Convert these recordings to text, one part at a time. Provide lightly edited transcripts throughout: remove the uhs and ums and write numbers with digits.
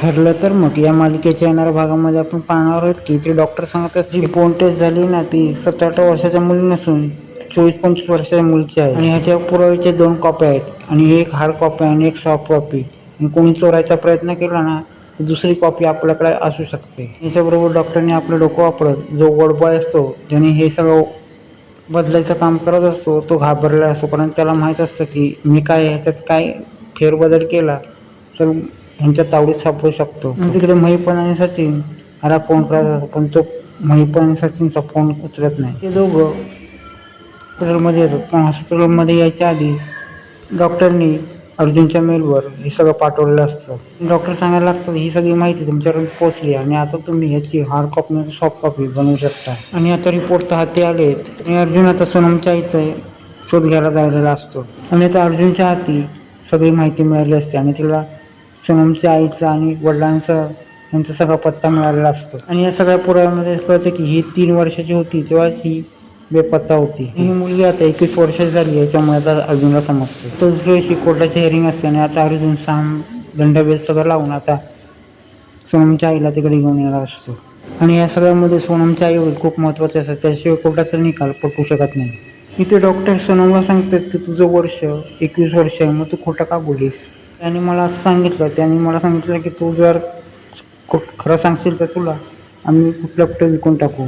ठरलं तर मग या मालिकेच्या येणाऱ्या भागामध्ये आपण पाहणार आहोत की ते डॉक्टर सांगतात जी बोन टेस्ट झाली ना ती 17-18 वर्षाच्या मुली नसून 24-25 वर्षाच्या मुलीची आहे आणि ह्याच्या पुराव्याचे 2 कॉपी आहेत आणि एक हार्ड कॉपी आणि एक सॉफ्ट कॉपी. आणि कोणी चोरायचा प्रयत्न केला ना तर दुसरी कॉपी आपल्याकडे असू शकते. याच्याबरोबर डॉक्टरने आपलं डोकं वापरत जो वडबॉय असतो ज्याने हे सगळं बदलायचं काम करत असतो तो घाबरला असतो, कारण त्याला माहीत असतं की मी काय ह्याच्यात काय फेरबदल केला तर ह्यांच्या तावडीत सापडू शकतो. तिकडे महिपण आणि सचिन ह्याला फोन करत असतो पण तो महिपण आणि सचिनचा फोन उचलत नाही. ते दोघं हॉस्पिटलमध्ये येतात पण हॉस्पिटलमध्ये यायच्या आधीच डॉक्टरनी अर्जुनच्या मेलवर हे सगळं पाठवलेलं असतं. डॉक्टर सांगायला लागतात ही सगळी माहिती तुमच्यापर्यंत पोहोचली आणि आता तुम्ही ह्याची हार्ड कॉपी आणि सॉफ्ट कॉपी बनवू शकता. आणि आता रिपोर्ट तर हाती आलेत आणि अर्जुन आता सोनमच्या आईचा शोध घ्यायला जायलेला असतो. आणि आता अर्जुनच्या हाती सगळी माहिती मिळाली असते आणि तिला सोनमच्या आईचा आणि वडिलांचा यांचा सगळा पत्ता मिळालेला असतो. आणि या सगळ्या पुराव्यामध्ये कळतं की ही 3 वर्षाची होती तेव्हाच ही बेपत्ता होती. ही मुलगी आता 21 वर्षाची झाली याच्यामुळे आता अर्जुनला समजते. तर दुसऱ्या दिवशी कोर्टाची हिअरिंग असते आणि आता अर्जुन दंडाभेद सगळं लावून आता सोनमच्या आईला तिकडे घेऊन येणार असतो. आणि या सगळ्यामध्ये सोनमच्या आई खूप महत्त्वाचे असतात, त्याशिवाय कोर्टाचा निकाल पटवू शकत नाही. इथे डॉक्टर सोनमला सांगतात की तुझं वर्ष 21 वर्ष आहे मग तू खोटं का बोलीस. त्याने मला सांगितलं की तू जर खरं सांगशील तर तुला आम्ही कुठलं कुठं विकून टाकू.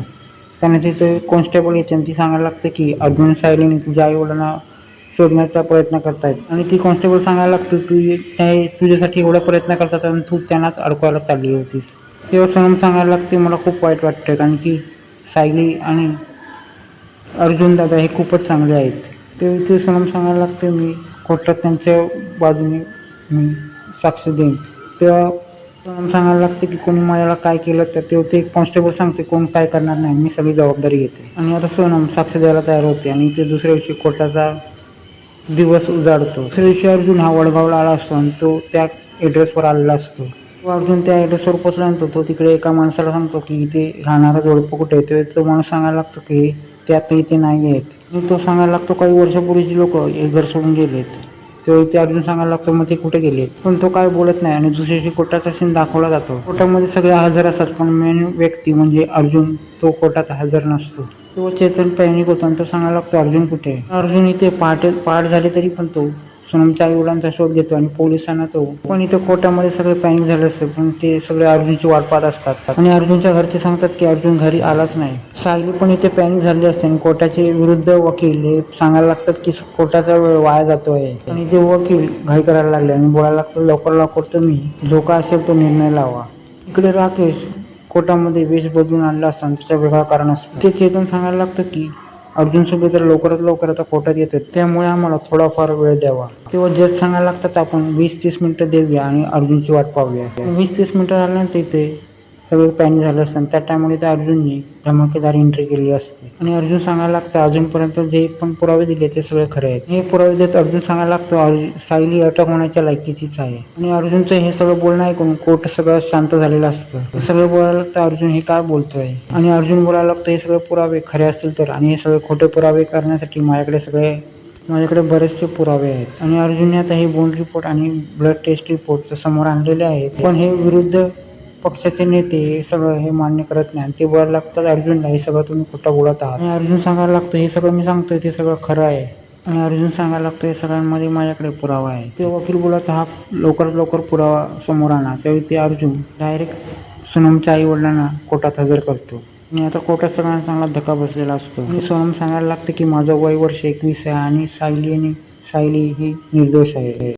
त्याने तिथे कॉन्स्टेबल येते आणि ती सांगायला लागते की अर्जुन सायलीने तुझ्या आईवडिलांना शोधण्याचा प्रयत्न करतायत. आणि ती कॉन्स्टेबल सांगायला लागतो तुझ्यासाठी एवढा प्रयत्न करतात आणि तू त्यांनाच अडकवायला चालली होतीस. तेव्हा सोनम सांगायला लागते मला खूप वाईट वाटतं कारण की सायली आणि अर्जुन दादा हे खूपच चांगले आहेत. तेव्हा ते सोनम सांगायला लागते मी कोर्टात त्यांच्या बाजूने मी साक्ष देईन. तेव्हा सोनम सांगायला लागते की कोणी माझ्याला काय केलं तर तेव्हा ते कॉन्स्टेबल सांगते कोण काय करणार नाही, मी सगळी जबाबदारी घेते. आणि आता सोनम साक्ष द्यायला तयार होते आणि ते दुसऱ्या दिवशी कोर्टाचा दिवस उजाडतो. दुसऱ्या दिवशी अर्जुन हा वडगावला आला असतो आणि तो त्या ॲड्रेसवर आलेला असतो. तो अर्जुन त्या ॲड्रेसवर पोचल्यानंतर तो तिकडे एका माणसाला सांगतो की इथे राहणारा जोडपं कुठे आहे. तो माणूस सांगायला लागतो की ते आता इथे नाही आहेत. आणि तो सांगायला लागतो काही वर्षापूर्वीची लोक हे घर सोडून गेलेत. तेव्हा इथे अर्जुन सांगायला लागतो मग ते कुठे गेलेत, पण तो काय बोलत नाही. आणि दुसऱ्या दिवशी कोर्टाचा सीन दाखवला जातो. कोर्टामध्ये सगळे हजर असतात पण मेन व्यक्ती म्हणजे अर्जुन तो कोर्टात हजर नसतो. तो चेतन पॅनिक होतो आणि तो सांगायला लागतो अर्जुन कुठे आहे. अर्जुन इथे पहाट झाली तरी पण तो सोनमच्या आईवडिलांचा शोध घेतो आणि पोलिसांना तो पण इथे कोर्टामध्ये सगळे पॅनिक झाले असते पण ते सगळे अर्जुनची वाट पाहत असतात. आणि अर्जुनच्या घरचे सांगतात की अर्जुन घरी आलाच नाही. सायली पण इथे पॅनिक झाली असते आणि कोर्टाचे विरुद्ध वकील हे सांगायला लागतात की कोर्टाचा वेळ वाया जातोय. आणि ते वकील घाई करायला लागले आणि बोलायला लागतात लवकर लवकर तुम्ही जो काय असेल तो निर्णय लावा. इकडे राकेश कोर्टामध्ये वेश बदलून आणला असताना त्याचं वेगळं कारण असतं. ते चेतन सांगायला लागतं की अर्जुन सोबत जर लवकरात लवकर आता कोर्टात येतात त्यामुळे आम्हाला थोडाफार वेळ द्यावा. तेव्हा जज सांगायला लागतात आपण 20-30 मिनिटं देऊया आणि अर्जुनची वाट पाहूया. 20-30 मिनिटं झाल्यानंतर इथे सगळे पॅनिक झाले असतात. त्या टायमामध्ये त्या अर्जुनने धमाकेदार एंट्री केली असते. आणि अर्जुन सांगायला लागतं अजूनपर्यंत जे पण पुरावे दिले ते सगळे खरे आहेत. हे पुरावे देत अर्जुन सांगायला लागतो सायली अटक होण्याच्या लायकीचीच आहे. आणि अर्जुनचं हे सगळं बोलणं ऐकून कोर्ट सगळं शांत झालेलं असतं. हे सगळं बोलायला लागतं अर्जुन हे काय बोलतोय. आणि अर्जुन बोलायला लागतं हे सगळे पुरावे खरे असतील तर, आणि हे सगळे खोटे पुरावे करण्यासाठी माझ्याकडे बरेचसे पुरावे आहेत. आणि अर्जुनने आता हे बोन रिपोर्ट आणि ब्लड टेस्ट रिपोर्ट समोर आणलेले आहेत. पण हे विरुद्ध पक्षाचे नेते हे सगळं हे मान्य करत नाही. ते बोलायला लागतात अर्जुनला हे सगळं तुम्ही खोटं बोलत आहात. आणि अर्जुन सांगायला लागतं हे सगळं मी सांगतोय ते सगळं खरं आहे. आणि अर्जुन सांगायला लागतं हे सगळ्यांमध्ये माझ्याकडे पुरावा आहे. ते वकील बोलत हा लवकरात लवकर पुरावा समोर आणा. त्यावेळी ते अर्जुन डायरेक्ट सोनमच्या आई वडिलांना कोर्टात हजर करतो. आणि आता कोर्टात सगळ्यांना चांगला धक्का बसलेला असतो. आणि सोनम सांगायला लागतं की माझं वय वर्ष 21 आहे आणि सायली ही निर्दोष आहे.